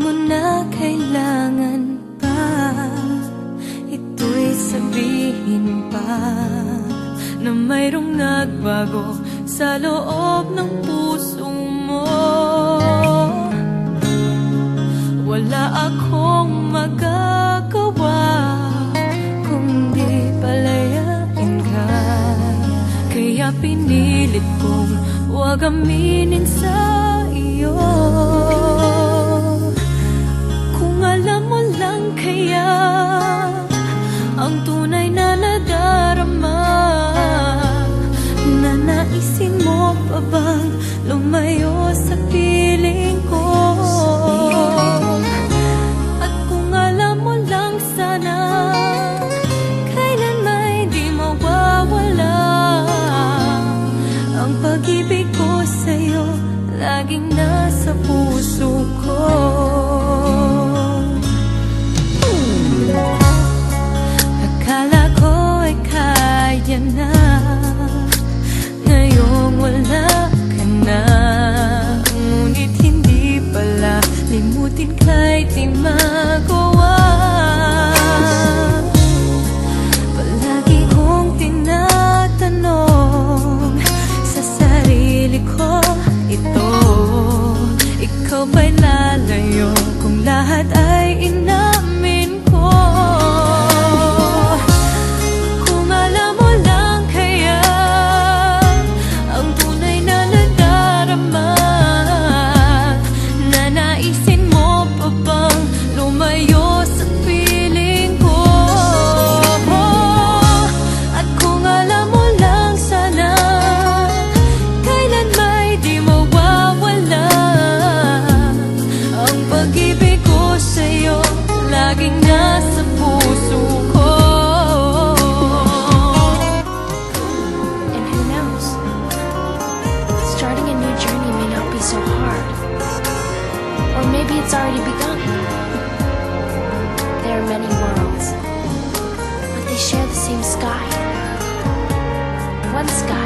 mo na kailangan pa ito'y sabihin pa na mayroong nagbago sa loob ng puso mo. Wala akong magagawa kundi palayain ka, kaya pinilit kong huwag aminin sa iyo. Kung alam mo lang kaya ang tunay na nadarama, nanaisin mo pa bang lumayo sa piling ko? At kung alam mo lang sana, kailan may di mawawala ang pag-ibig ko sa'yo, laging nasa puso ko. Akala ko ay kaya na, ngayong wala ka na. Ngunit hindi pala, limutin ka'y di magawa. Palagi kong tinatanong sa sarili ko ito, ikaw ba'y lalayo kung lahat ay inamin ko? Kung alam mo lang kaya ang tunay na nadarama, nanaisin mo pa bang lumayo sa piling ko? At kung alam mo lang sana, kailan may di mawawala ang pag-ibig ko sa'yo, laging nasa puso ko. And who knows? Starting a new journey may not be so hard. Or maybe it's already begun. There are many worlds, but they share the same sky. One sky